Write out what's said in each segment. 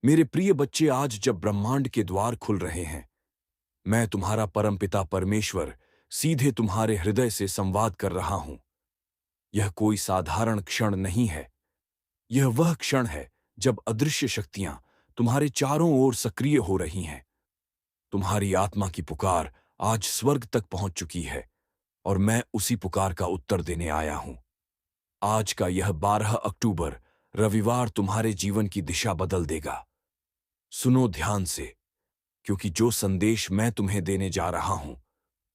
मेरे प्रिय बच्चे, आज जब ब्रह्मांड के द्वार खुल रहे हैं, मैं तुम्हारा परमपिता परमेश्वर सीधे तुम्हारे हृदय से संवाद कर रहा हूं। यह कोई साधारण क्षण नहीं है। यह वह क्षण है जब अदृश्य शक्तियां तुम्हारे चारों ओर सक्रिय हो रही हैं। तुम्हारी आत्मा की पुकार आज स्वर्ग तक पहुंच चुकी है और मैं उसी पुकार का उत्तर देने आया हूं। आज का यह 12 अक्टूबर रविवार तुम्हारे जीवन की दिशा बदल देगा। सुनो ध्यान से, क्योंकि जो संदेश मैं तुम्हें देने जा रहा हूं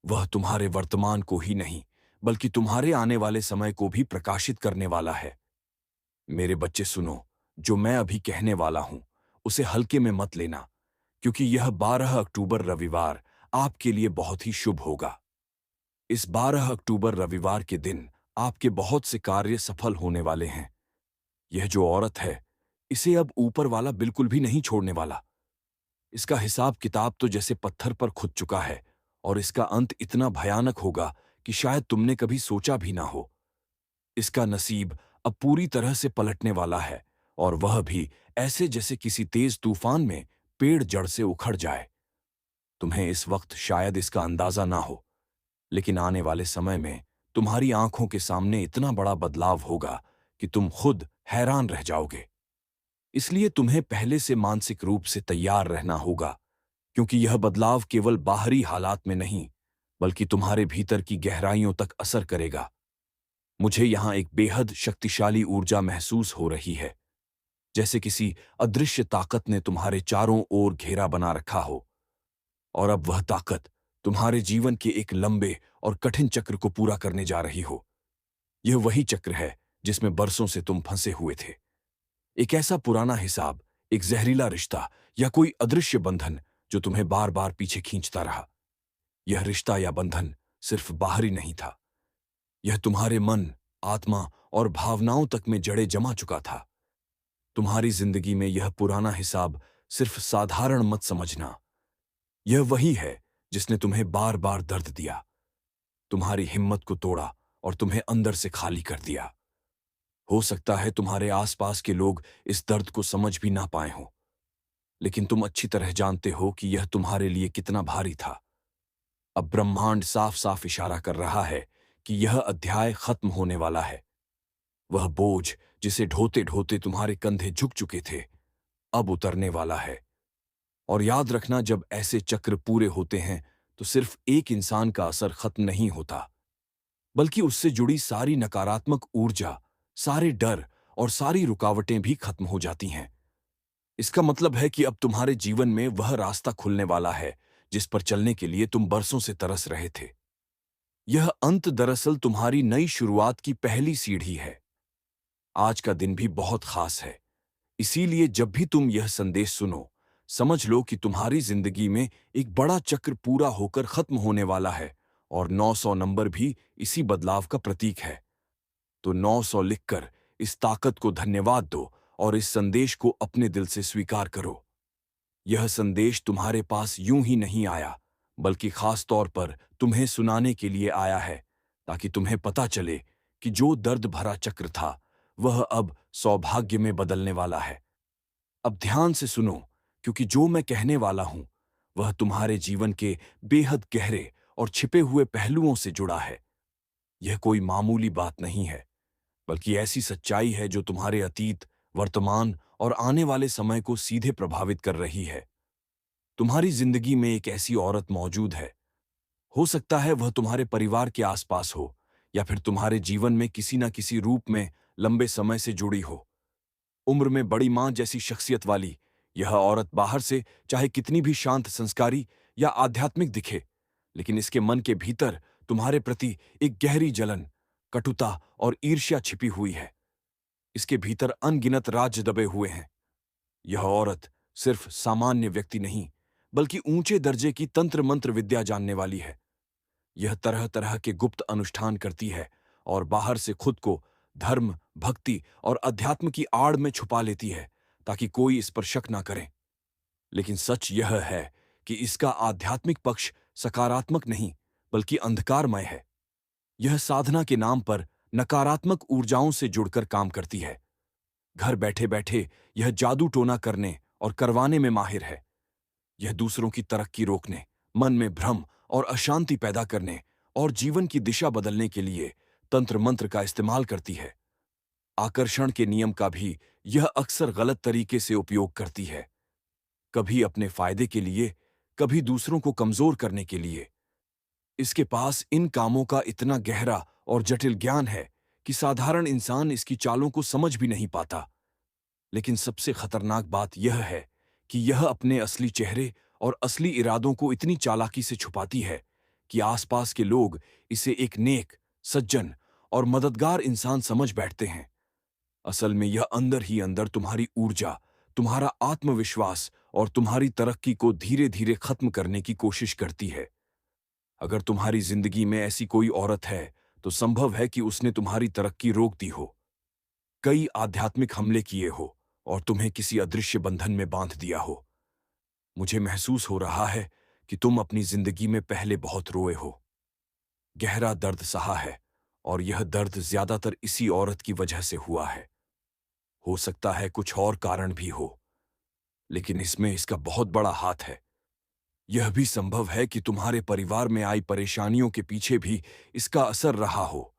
वह तुम्हारे वर्तमान को ही नहीं बल्कि तुम्हारे आने वाले समय को भी प्रकाशित करने वाला है। मेरे बच्चे सुनो, जो मैं अभी कहने वाला हूं उसे हल्के में मत लेना, क्योंकि यह 12 अक्टूबर रविवार आपके लिए बहुत ही शुभ होगा। इस 12 अक्टूबर रविवार के दिन आपके बहुत से कार्य सफल होने वाले हैं। यह जो औरत है, इसे अब ऊपर वाला बिल्कुल भी नहीं छोड़ने वाला। इसका हिसाब किताब तो जैसे पत्थर पर खुद चुका है और इसका अंत इतना भयानक होगा कि शायद तुमने कभी सोचा भी ना हो। इसका नसीब अब पूरी तरह से पलटने वाला है, और वह भी ऐसे जैसे किसी तेज तूफान में पेड़ जड़ से उखड़ जाए। तुम्हें इस वक्त शायद इसका अंदाजा ना हो, लेकिन आने वाले समय में तुम्हारी आंखों के सामने इतना बड़ा बदलाव होगा कि तुम खुद हैरान रह जाओगे। इसलिए तुम्हें पहले से मानसिक रूप से तैयार रहना होगा, क्योंकि यह बदलाव केवल बाहरी हालात में नहीं बल्कि तुम्हारे भीतर की गहराइयों तक असर करेगा। मुझे यहां एक बेहद शक्तिशाली ऊर्जा महसूस हो रही है, जैसे किसी अदृश्य ताकत ने तुम्हारे चारों ओर घेरा बना रखा हो, और अब वह ताकत तुम्हारे जीवन के एक लंबे और कठिन चक्र को पूरा करने जा रही हो। यह वही चक्र है जिसमें बरसों से तुम फंसे हुए थे। एक ऐसा पुराना हिसाब, एक जहरीला रिश्ता या कोई अदृश्य बंधन जो तुम्हें बार बार पीछे खींचता रहा। यह रिश्ता या बंधन सिर्फ बाहरी नहीं था, यह तुम्हारे मन, आत्मा और भावनाओं तक में जड़े जमा चुका था। तुम्हारी जिंदगी में यह पुराना हिसाब सिर्फ साधारण मत समझना। यह वही है जिसने तुम्हें बार बार दर्द दिया, तुम्हारी हिम्मत को तोड़ा और तुम्हें अंदर से खाली कर दिया। हो सकता है तुम्हारे आसपास के लोग इस दर्द को समझ भी ना पाए हों, लेकिन तुम अच्छी तरह जानते हो कि यह तुम्हारे लिए कितना भारी था। अब ब्रह्मांड साफ साफ इशारा कर रहा है कि यह अध्याय खत्म होने वाला है। वह बोझ जिसे ढोते ढोते तुम्हारे कंधे झुक चुके थे, अब उतरने वाला है। और याद रखना, जब ऐसे चक्र पूरे होते हैं तो सिर्फ एक इंसान का असर खत्म नहीं होता, बल्कि उससे जुड़ी सारी नकारात्मक ऊर्जा, सारे डर और सारी रुकावटें भी खत्म हो जाती हैं। इसका मतलब है कि अब तुम्हारे जीवन में वह रास्ता खुलने वाला है जिस पर चलने के लिए तुम बरसों से तरस रहे थे। यह अंत दरअसल तुम्हारी नई शुरुआत की पहली सीढ़ी है। आज का दिन भी बहुत खास है, इसीलिए जब भी तुम यह संदेश सुनो, समझ लो कि तुम्हारी जिंदगी में एक बड़ा चक्र पूरा होकर खत्म होने वाला है, और 900 नंबर भी इसी बदलाव का प्रतीक है। तो 900 लिखकर इस ताकत को धन्यवाद दो और इस संदेश को अपने दिल से स्वीकार करो। यह संदेश तुम्हारे पास यूं ही नहीं आया, बल्कि खास तौर पर तुम्हें सुनाने के लिए आया है, ताकि तुम्हें पता चले कि जो दर्द भरा चक्र था वह अब सौभाग्य में बदलने वाला है। अब ध्यान से सुनो, क्योंकि जो मैं कहने वाला हूं वह तुम्हारे जीवन के बेहद गहरे और छिपे हुए पहलुओं से जुड़ा है। यह कोई मामूली बात नहीं है, बल्कि ऐसी सच्चाई है जो तुम्हारे अतीत, वर्तमान और आने वाले समय को सीधे प्रभावित कर रही है। तुम्हारी जिंदगी में एक ऐसी औरत मौजूद है। हो सकता है वह तुम्हारे परिवार के आसपास हो, या फिर तुम्हारे जीवन में किसी न किसी रूप में लंबे समय से जुड़ी हो। उम्र में बड़ी मां जैसी शख्सियत वाली यह औरत बाहर से चाहे कितनी भी शांत, संस्कारी या आध्यात्मिक दिखे, लेकिन इसके मन के भीतर तुम्हारे प्रति एक गहरी जलन, कटुता और ईर्ष्या छिपी हुई है। इसके भीतर अनगिनत राज दबे हुए हैं। यह औरत सिर्फ सामान्य व्यक्ति नहीं, बल्कि ऊंचे दर्जे की तंत्र मंत्र विद्या जानने वाली है। यह तरह तरह के गुप्त अनुष्ठान करती है और बाहर से खुद को धर्म, भक्ति और अध्यात्म की आड़ में छुपा लेती है, ताकि कोई इस पर शक ना करे। लेकिन सच यह है कि इसका आध्यात्मिक पक्ष सकारात्मक नहीं बल्कि अंधकारमय है। यह साधना के नाम पर नकारात्मक ऊर्जाओं से जुड़कर काम करती है। घर बैठे बैठे यह जादू टोना करने और करवाने में माहिर है। यह दूसरों की तरक्की रोकने, मन में भ्रम और अशांति पैदा करने और जीवन की दिशा बदलने के लिए तंत्र मंत्र का इस्तेमाल करती है। आकर्षण के नियम का भी यह अक्सर गलत तरीके से उपयोग करती है, कभी अपने फायदे के लिए, कभी दूसरों को कमजोर करने के लिए। इसके पास इन कामों का इतना गहरा और जटिल ज्ञान है कि साधारण इंसान इसकी चालों को समझ भी नहीं पाता। लेकिन सबसे खतरनाक बात यह है कि यह अपने असली चेहरे और असली इरादों को इतनी चालाकी से छुपाती है कि आसपास के लोग इसे एक नेक, सज्जन और मददगार इंसान समझ बैठते हैं। असल में यह अंदर ही अंदर तुम्हारी ऊर्जा, तुम्हारा आत्मविश्वास और तुम्हारी तरक्की को धीरे धीरे खत्म करने की कोशिश करती है। अगर तुम्हारी जिंदगी में ऐसी कोई औरत है, तो संभव है कि उसने तुम्हारी तरक्की रोक दी हो, कई आध्यात्मिक हमले किए हो और तुम्हें किसी अदृश्य बंधन में बांध दिया हो। मुझे महसूस हो रहा है कि तुम अपनी जिंदगी में पहले बहुत रोए हो, गहरा दर्द सहा है, और यह दर्द ज्यादातर इसी औरत की वजह से हुआ है। हो सकता है कुछ और कारण भी हो, लेकिन इसमें इसका बहुत बड़ा हाथ है। यह भी संभव है कि तुम्हारे परिवार में आई परेशानियों के पीछे भी इसका असर रहा हो।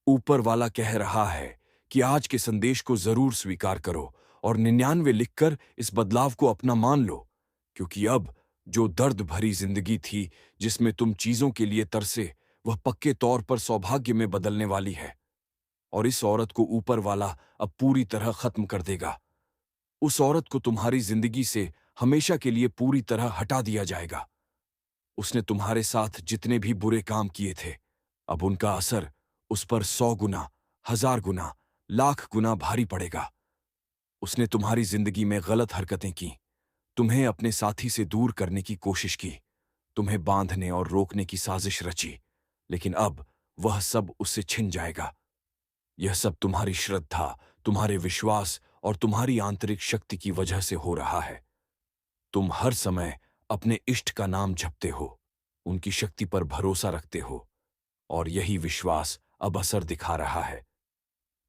ऊपर वाला कह रहा है कि आज के संदेश को जरूर स्वीकार करो और 99 लिखकर इस बदलाव को अपना मान लो, क्योंकि अब जो दर्द भरी जिंदगी थी जिसमें तुम चीजों के लिए तरसे, वह पक्के तौर पर सौभाग्य में बदलने वाली है। और इस औरत को ऊपर वाला अब पूरी तरह खत्म कर देगा। उस औरत को तुम्हारी जिंदगी से हमेशा के लिए पूरी तरह हटा दिया जाएगा। उसने तुम्हारे साथ जितने भी बुरे काम किए थे, अब उनका असर उस पर 100 गुना, 1000 गुना, लाख गुना भारी पड़ेगा। उसने तुम्हारी जिंदगी में गलत हरकतें की, तुम्हें अपने साथी से दूर करने की कोशिश की, तुम्हें बांधने और रोकने की साजिश रची, लेकिन अब वह सब उससे छिन जाएगा। यह सब तुम्हारी श्रद्धा, तुम्हारे विश्वास और तुम्हारी आंतरिक शक्ति की वजह से हो रहा है। तुम हर समय अपने इष्ट का नाम जपते हो, उनकी शक्ति पर भरोसा रखते हो, और यही विश्वास अब असर दिखा रहा है।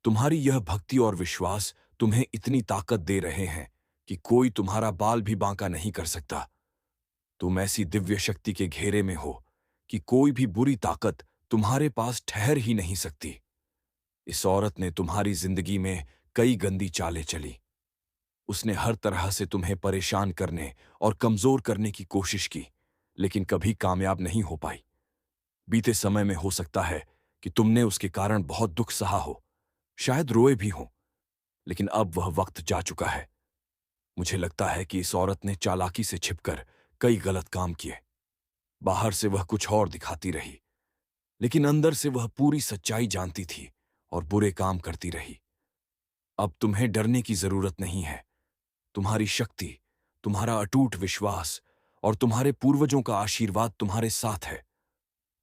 तुम्हारी यह भक्ति और विश्वास तुम्हें इतनी ताकत दे रहे हैं कि कोई तुम्हारा बाल भी बांका नहीं कर सकता। तुम ऐसी दिव्य शक्ति के घेरे में हो कि कोई भी बुरी ताकत तुम्हारे पास ठहर ही नहीं सकती। इस औरत ने तुम्हारी जिंदगी में कई गंदी चालें चली। उसने हर तरह से तुम्हें परेशान करने और कमजोर करने की कोशिश की, लेकिन कभी कामयाब नहीं हो पाई। बीते समय में हो सकता है कि तुमने उसके कारण बहुत दुख सहा हो, शायद रोए भी हो, लेकिन अब वह वक्त जा चुका है। मुझे लगता है कि इस औरत ने चालाकी से छिपकर कई गलत काम किए। बाहर से वह कुछ और दिखाती रही, लेकिन अंदर से वह पूरी सच्चाई जानती थी और बुरे काम करती रही। अब तुम्हें डरने की जरूरत नहीं है। तुम्हारी शक्ति, तुम्हारा अटूट विश्वास और तुम्हारे पूर्वजों का आशीर्वाद तुम्हारे साथ है।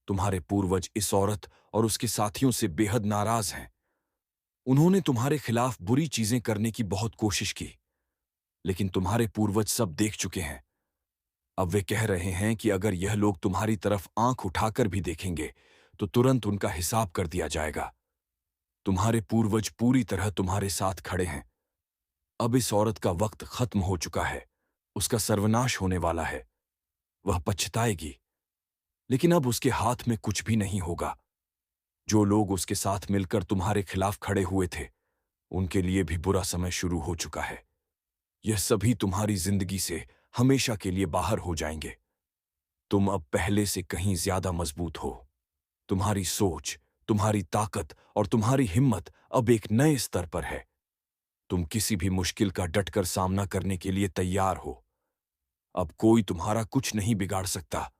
तुम्हारे पूर्वज इस औरत और उसके साथियों से बेहद नाराज हैं। उन्होंने तुम्हारे खिलाफ बुरी चीजें करने की बहुत कोशिश की, लेकिन तुम्हारे पूर्वज सब देख चुके हैं। अब वे कह रहे हैं कि अगर यह लोग तुम्हारी तरफ आंख उठाकर भी देखेंगे तो तुरंत उनका हिसाब कर दिया जाएगा। तुम्हारे पूर्वज पूरी तरह तुम्हारे साथ खड़े हैं। अब इस औरत का वक्त खत्म हो चुका है, उसका सर्वनाश होने वाला है। वह पछताएगी, लेकिन अब उसके हाथ में कुछ भी नहीं होगा। जो लोग उसके साथ मिलकर तुम्हारे खिलाफ खड़े हुए थे, उनके लिए भी बुरा समय शुरू हो चुका है। यह सभी तुम्हारी जिंदगी से हमेशा के लिए बाहर हो जाएंगे। तुम अब पहले से कहीं ज्यादा मजबूत हो। तुम्हारी सोच, तुम्हारी ताकत और तुम्हारी हिम्मत अब एक नए स्तर पर है। तुम किसी भी मुश्किल का डटकर सामना करने के लिए तैयार हो। अब कोई तुम्हारा कुछ नहीं बिगाड़ सकता।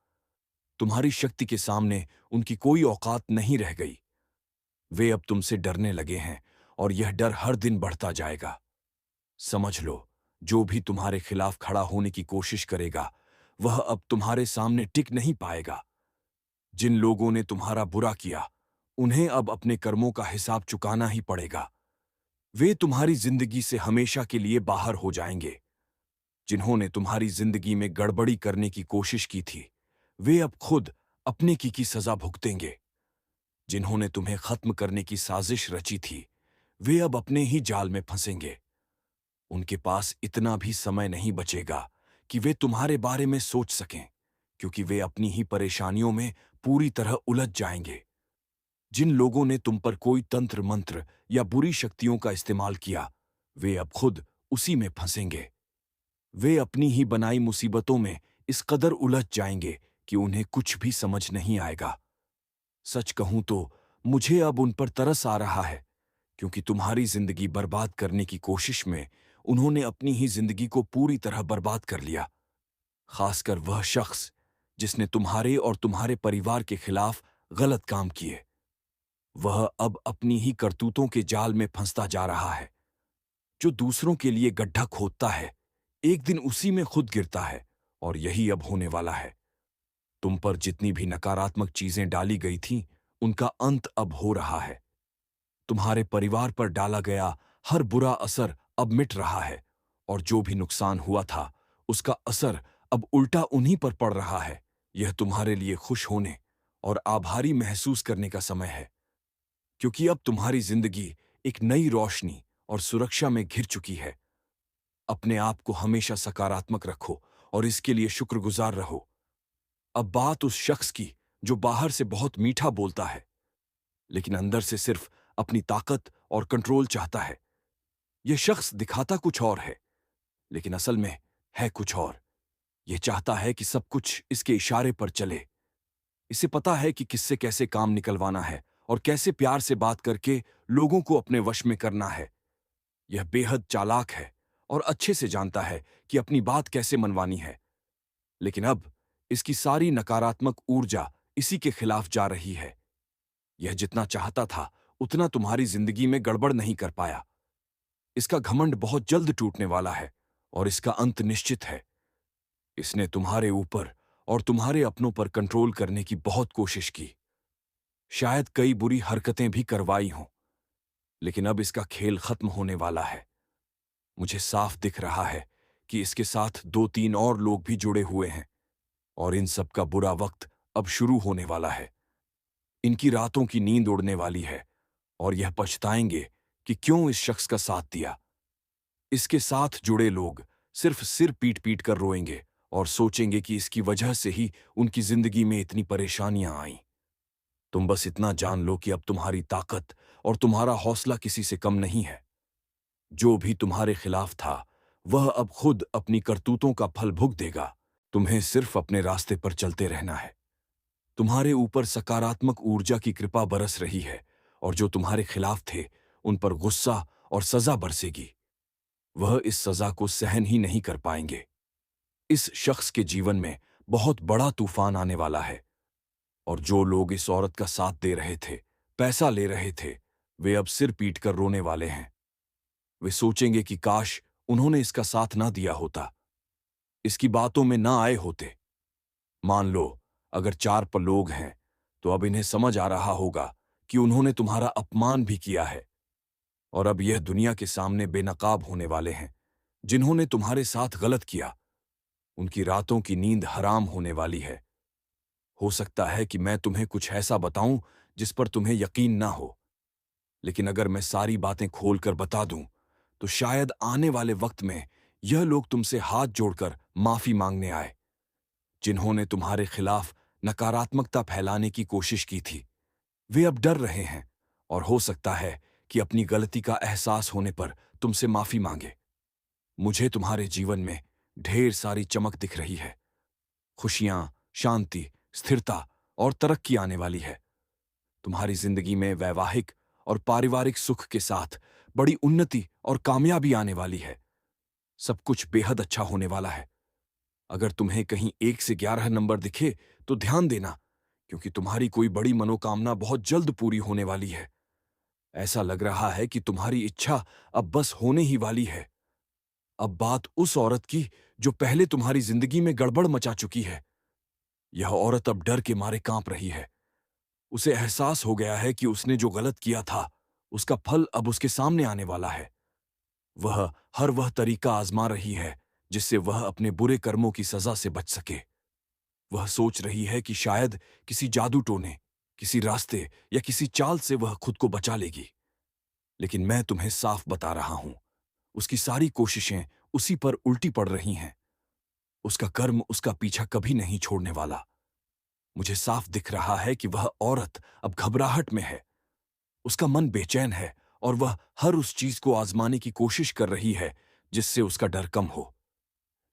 तुम्हारी शक्ति के सामने उनकी कोई औकात नहीं रह गई। वे अब तुमसे डरने लगे हैं और यह डर हर दिन बढ़ता जाएगा। समझ लो, जो भी तुम्हारे खिलाफ खड़ा होने की कोशिश करेगा, वह अब तुम्हारे सामने टिक नहीं पाएगा। जिन लोगों ने तुम्हारा बुरा किया, उन्हें अब अपने कर्मों का हिसाब चुकाना ही पड़ेगा। वे तुम्हारी जिंदगी से हमेशा के लिए बाहर हो जाएंगे। जिन्होंने तुम्हारी जिंदगी में गड़बड़ी करने की कोशिश की थी, वे अब खुद अपने की सजा भुगतेंगे। जिन्होंने तुम्हें खत्म करने की साजिश रची थी, वे अब अपने ही जाल में फंसेंगे। उनके पास इतना भी समय नहीं बचेगा कि वे तुम्हारे बारे में सोच सकें, क्योंकि वे अपनी ही परेशानियों में पूरी तरह उलझ जाएंगे। जिन लोगों ने तुम पर कोई तंत्र मंत्र या बुरी शक्तियों का इस्तेमाल किया, वे अब खुद उसी में फंसेंगे। वे अपनी ही बनाई मुसीबतों में इस कदर उलझ जाएंगे कि उन्हें कुछ भी समझ नहीं आएगा। सच कहूं तो मुझे अब उन पर तरस आ रहा है, क्योंकि तुम्हारी जिंदगी बर्बाद करने की कोशिश में उन्होंने अपनी ही जिंदगी को पूरी तरह बर्बाद कर लिया। खासकर वह शख्स जिसने तुम्हारे और तुम्हारे परिवार के खिलाफ गलत काम किए, वह अब अपनी ही करतूतों के जाल में फंसता जा रहा है। जो दूसरों के लिए गड्ढा खोदता है, एक दिन उसी में खुद गिरता है, और यही अब होने वाला है। तुम पर जितनी भी नकारात्मक चीजें डाली गई थीं, उनका अंत अब हो रहा है। तुम्हारे परिवार पर डाला गया हर बुरा असर अब मिट रहा है, और जो भी नुकसान हुआ था, उसका असर अब उल्टा उन्हीं पर पड़ रहा है। यह तुम्हारे लिए खुश होने और आभारी महसूस करने का समय है, क्योंकि अब तुम्हारी जिंदगी एक नई रोशनी और सुरक्षा में घिर चुकी है। अपने आप को हमेशा सकारात्मक रखो और इसके लिए शुक्रगुजार रहो। अब बात उस शख्स की जो बाहर से बहुत मीठा बोलता है, लेकिन अंदर से सिर्फ अपनी ताकत और कंट्रोल चाहता है। यह शख्स दिखाता कुछ और है, लेकिन असल में है कुछ और। यह चाहता है कि सब कुछ इसके इशारे पर चले। इसे पता है कि किससे कैसे काम निकलवाना है और कैसे प्यार से बात करके लोगों को अपने वश में करना है। यह बेहद चालाक है और अच्छे से जानता है कि अपनी बात कैसे मनवानी है। लेकिन अब इसकी सारी नकारात्मक ऊर्जा इसी के खिलाफ जा रही है। यह जितना चाहता था उतना तुम्हारी जिंदगी में गड़बड़ नहीं कर पाया। इसका घमंड बहुत जल्द टूटने वाला है और इसका अंत निश्चित है। इसने तुम्हारे ऊपर और तुम्हारे अपनों पर कंट्रोल करने की बहुत कोशिश की। शायद कई बुरी हरकतें भी करवाई हों, लेकिन अब इसका खेल खत्म होने वाला है। मुझे साफ दिख रहा है कि इसके साथ 2-3 और लोग भी जुड़े हुए हैं, और इन सब का बुरा वक्त अब शुरू होने वाला है। इनकी रातों की नींद उड़ने वाली है, और यह पछताएंगे कि क्यों इस शख्स का साथ दिया। इसके साथ जुड़े लोग सिर्फ सिर पीट पीट कर रोएंगे और सोचेंगे कि इसकी वजह से ही उनकी जिंदगी में इतनी परेशानियां आईं। तुम बस इतना जान लो कि अब तुम्हारी ताकत और तुम्हारा हौसला किसी से कम नहीं है। जो भी तुम्हारे खिलाफ था, वह अब खुद अपनी करतूतों का फल भुगत देगा। तुम्हें सिर्फ अपने रास्ते पर चलते रहना है। तुम्हारे ऊपर सकारात्मक ऊर्जा की कृपा बरस रही है, और जो तुम्हारे खिलाफ थे, उन पर गुस्सा और सजा बरसेगी। वह इस सजा को सहन ही नहीं कर पाएंगे। इस शख्स के जीवन में बहुत बड़ा तूफान आने वाला है, और जो लोग इस औरत का साथ दे रहे थे, पैसा ले रहे थे, वे अब सिर पीट कर रोने वाले हैं। वे सोचेंगे कि काश उन्होंने इसका साथ ना दिया होता, इसकी बातों में ना आए होते। मान लो अगर 4 लोग हैं, तो अब इन्हें समझ आ रहा होगा कि उन्होंने तुम्हारा अपमान भी किया है, और अब यह दुनिया के सामने बेनकाब होने वाले हैं। जिन्होंने तुम्हारे साथ गलत किया, उनकी रातों की नींद हराम होने वाली है। हो सकता है कि मैं तुम्हें कुछ ऐसा बताऊं जिस पर तुम्हें यकीन ना हो, लेकिन अगर मैं सारी बातें खोलकर बता दूं, तो शायद आने वाले वक्त में यह लोग तुमसे हाथ जोड़कर माफी मांगने आए। जिन्होंने तुम्हारे खिलाफ नकारात्मकता फैलाने की कोशिश की थी, वे अब डर रहे हैं, और हो सकता है कि अपनी गलती का एहसास होने पर तुमसे माफी मांगे। मुझे तुम्हारे जीवन में ढेर सारी चमक दिख रही है। खुशियां, शांति, स्थिरता और तरक्की आने वाली है। तुम्हारी जिंदगी में वैवाहिक और पारिवारिक सुख के साथ बड़ी उन्नति और कामयाबी आने वाली है। सब कुछ बेहद अच्छा होने वाला है। अगर तुम्हें कहीं 1 से 11 नंबर दिखे, तो ध्यान देना, क्योंकि तुम्हारी कोई बड़ी मनोकामना बहुत जल्द पूरी होने वाली है। ऐसा लग रहा है कि तुम्हारी इच्छा अब बस होने ही वाली है। अब बात उस औरत की जो पहले तुम्हारी जिंदगी में गड़बड़ मचा चुकी है। यह औरत अब डर के मारे कांप रही है। उसे एहसास हो गया है कि उसने जो गलत किया था, उसका फल अब उसके सामने आने वाला है। वह हर वह तरीका आजमा रही है जिससे वह अपने बुरे कर्मों की सजा से बच सके। वह सोच रही है कि शायद किसी जादू टोने, किसी रास्ते या किसी चाल से वह खुद को बचा लेगी। लेकिन मैं तुम्हें साफ बता रहा हूं, उसकी सारी कोशिशें उसी पर उल्टी पड़ रही हैं। उसका कर्म उसका पीछा कभी नहीं छोड़ने वाला। मुझे साफ दिख रहा है कि वह औरत अब घबराहट में है। उसका मन बेचैन है और वह हर उस चीज को आजमाने की कोशिश कर रही है जिससे उसका डर कम हो।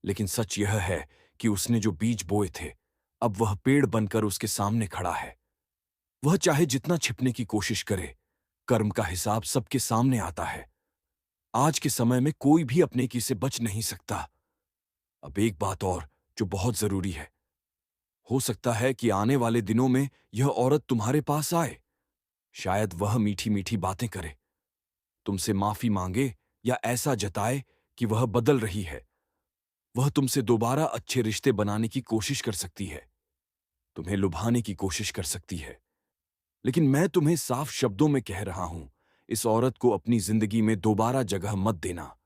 लेकिन सच यह है कि उसने जो बीज बोए थे, अब वह पेड़ बनकर उसके सामने खड़ा है। वह चाहे जितना छिपने की कोशिश करे, कर्म का हिसाब सबके सामने आता है। आज के समय में कोई भी अपने की से बच नहीं सकता। अब एक बात और जो बहुत जरूरी है, हो सकता है कि आने वाले दिनों में यह औरत तुम्हारे पास आए। शायद वह मीठी मीठी बातें करे, तुमसे माफी मांगे या ऐसा जताए कि वह बदल रही है। वह तुमसे दोबारा अच्छे रिश्ते बनाने की कोशिश कर सकती है, तुम्हें लुभाने की कोशिश कर सकती है। लेकिन मैं तुम्हें साफ शब्दों में कह रहा हूं, इस औरत को अपनी जिंदगी में दोबारा जगह मत देना।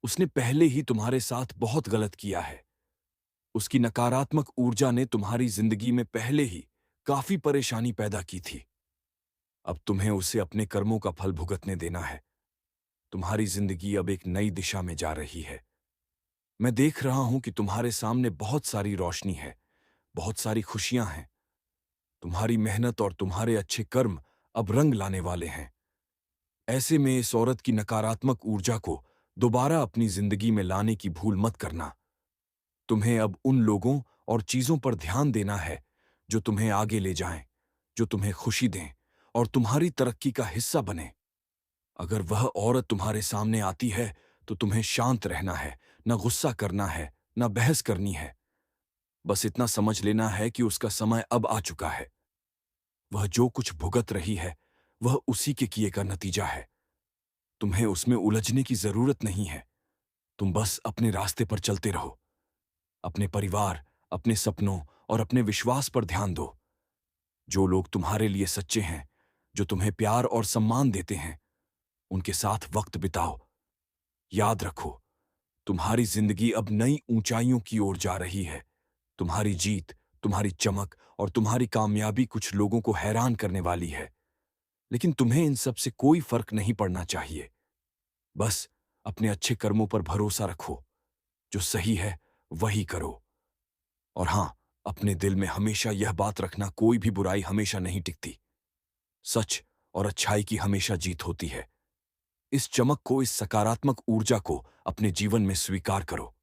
उसने पहले ही तुम्हारे साथ बहुत गलत किया है। उसकी नकारात्मक ऊर्जा ने तुम्हारी जिंदगी में पहले ही काफी परेशानी पैदा की थी। अब तुम्हें उसे अपने कर्मों का फल भुगतने देना है। तुम्हारी जिंदगी अब एक नई दिशा में जा रही है। मैं देख रहा हूं कि तुम्हारे सामने बहुत सारी रोशनी है, बहुत सारी खुशियां हैं। तुम्हारी मेहनत और तुम्हारे अच्छे कर्म अब रंग लाने वाले हैं। ऐसे में इस औरत की नकारात्मक ऊर्जा को दोबारा अपनी जिंदगी में लाने की भूल मत करना। तुम्हें अब उन लोगों और चीजों पर ध्यान देना है जो तुम्हें आगे ले जाएं, जो तुम्हें खुशी दें और तुम्हारी तरक्की का हिस्सा बने। अगर वह औरत तुम्हारे सामने आती है तो तुम्हें शांत रहना है, न गुस्सा करना है, न बहस करनी है। बस इतना समझ लेना है कि उसका समय अब आ चुका है। वह जो कुछ भुगत रही है, वह उसी के किए का नतीजा है। तुम्हें उसमें उलझने की जरूरत नहीं है। तुम बस अपने रास्ते पर चलते रहो। अपने परिवार, अपने सपनों और अपने विश्वास पर ध्यान दो। जो लोग तुम्हारे लिए सच्चे हैं, जो तुम्हें प्यार और सम्मान देते हैं, उनके साथ वक्त बिताओ। याद रखो, तुम्हारी जिंदगी अब नई ऊंचाइयों की ओर जा रही है। तुम्हारी जीत, तुम्हारी चमक और तुम्हारी कामयाबी कुछ लोगों को हैरान करने वाली है। लेकिन तुम्हें इन सब से कोई फर्क नहीं पड़ना चाहिए। बस अपने अच्छे कर्मों पर भरोसा रखो। जो सही है वही करो। और हां, अपने दिल में हमेशा यह बात रखना, कोई भी बुराई हमेशा नहीं टिकती। सच और अच्छाई की हमेशा जीत होती है। इस चमक को, इस सकारात्मक ऊर्जा को अपने जीवन में स्वीकार करो।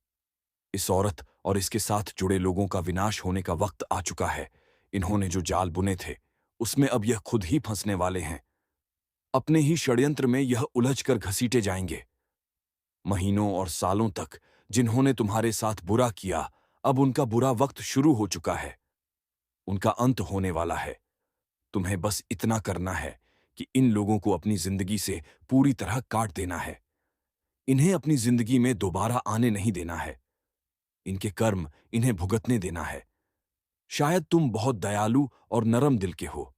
इस औरत और इसके साथ जुड़े लोगों का विनाश होने का वक्त आ चुका है। इन्होंने जो जाल बुने थे, उसमें अब यह खुद ही फंसने वाले हैं। अपने ही षड्यंत्र में यह उलझकर घसीटे जाएंगे। महीनों और सालों तक जिन्होंने तुम्हारे साथ बुरा किया, अब उनका बुरा वक्त शुरू हो चुका है। उनका अंत होने वाला है। तुम्हें बस इतना करना है कि इन लोगों को अपनी जिंदगी से पूरी तरह काट देना है। इन्हें अपनी जिंदगी में दोबारा आने नहीं देना है। इनके कर्म इन्हें भुगतने देना है। शायद तुम बहुत दयालु और नरम दिल के हो।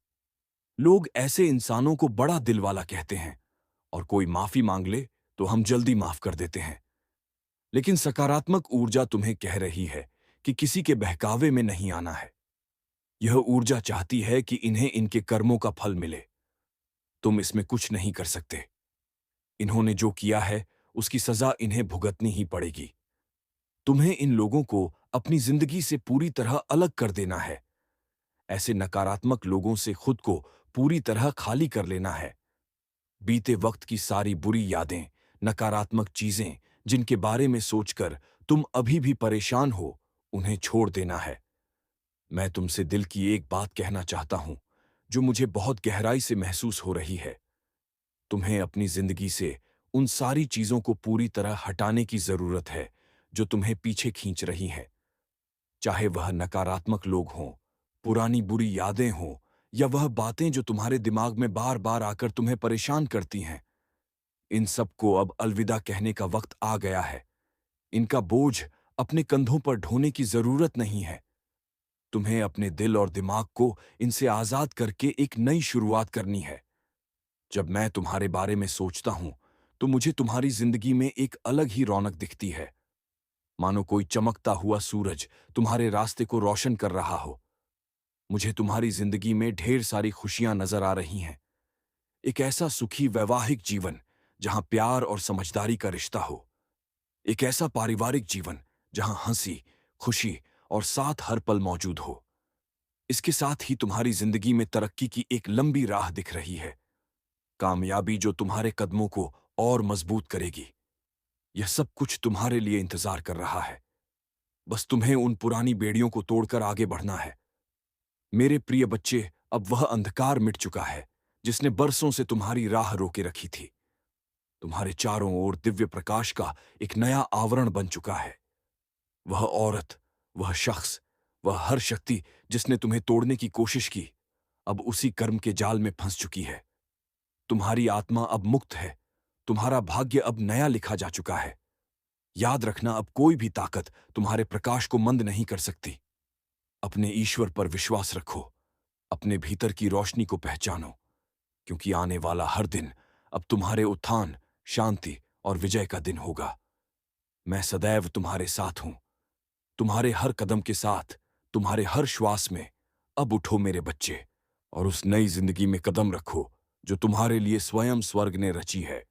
लोग ऐसे इंसानों को बड़ा दिल वाला कहते हैं, और कोई माफी मांग ले तो हम जल्दी माफ कर देते हैं। लेकिन सकारात्मक ऊर्जा तुम्हें कह रही है कि किसी के बहकावे में नहीं आना है। यह ऊर्जा चाहती है कि इन्हें इनके कर्मों का फल मिले। तुम इसमें कुछ नहीं कर सकते। इन्होंने जो किया है उसकी सजा इन्हें भुगतनी ही पड़ेगी। तुम्हें इन लोगों को अपनी जिंदगी से पूरी तरह अलग कर देना है। ऐसे नकारात्मक लोगों से खुद को पूरी तरह खाली कर लेना है। बीते वक्त की सारी बुरी यादें, नकारात्मक चीजें जिनके बारे में सोचकर तुम अभी भी परेशान हो, उन्हें छोड़ देना है। मैं तुमसे दिल की एक बात कहना चाहता हूं जो मुझे बहुत गहराई से महसूस हो रही है। तुम्हें अपनी जिंदगी से उन सारी चीजों को पूरी तरह हटाने की जरूरत है जो तुम्हें पीछे खींच रही हैं। चाहे वह नकारात्मक लोग हों, पुरानी बुरी यादें हों, या वह बातें जो तुम्हारे दिमाग में बार बार आकर तुम्हें परेशान करती हैं। इन सब को अब अलविदा कहने का वक्त आ गया है। इनका बोझ अपने कंधों पर ढोने की जरूरत नहीं है। तुम्हें अपने दिल और दिमाग को इनसे आजाद करके एक नई शुरुआत करनी है। जब मैं तुम्हारे बारे में सोचता हूं तो मुझे तुम्हारी जिंदगी में एक अलग ही रौनक दिखती है। मानो कोई चमकता हुआ सूरज तुम्हारे रास्ते को रोशन कर रहा हो। मुझे तुम्हारी जिंदगी में ढेर सारी खुशियां नजर आ रही हैं। एक ऐसा सुखी वैवाहिक जीवन जहां प्यार और समझदारी का रिश्ता हो। एक ऐसा पारिवारिक जीवन जहां हंसी, खुशी और साथ हर पल मौजूद हो। इसके साथ ही तुम्हारी जिंदगी में तरक्की की एक लंबी राह दिख रही है, कामयाबी जो तुम्हारे कदमों को और मजबूत करेगी। यह सब कुछ तुम्हारे लिए इंतजार कर रहा है। बस तुम्हें उन पुरानी बेड़ियों को तोड़कर आगे बढ़ना है। मेरे प्रिय बच्चे, अब वह अंधकार मिट चुका है जिसने बरसों से तुम्हारी राह रोके रखी थी। तुम्हारे चारों ओर दिव्य प्रकाश का एक नया आवरण बन चुका है। वह औरत, वह शख्स, वह हर शक्ति जिसने तुम्हें तोड़ने की कोशिश की, अब उसी कर्म के जाल में फंस चुकी है। तुम्हारी आत्मा अब मुक्त है। तुम्हारा भाग्य अब नया लिखा जा चुका है। याद रखना, अब कोई भी ताकत तुम्हारे प्रकाश को मंद नहीं कर सकती। अपने ईश्वर पर विश्वास रखो। अपने भीतर की रोशनी को पहचानो, क्योंकि आने वाला हर दिन अब तुम्हारे उत्थान, शांति और विजय का दिन होगा। मैं सदैव तुम्हारे साथ हूं, तुम्हारे हर कदम के साथ, तुम्हारे हर श्वास में। अब उठो मेरे बच्चे, और उस नई जिंदगी में कदम रखो जो तुम्हारे लिए स्वयं स्वर्ग ने रची है।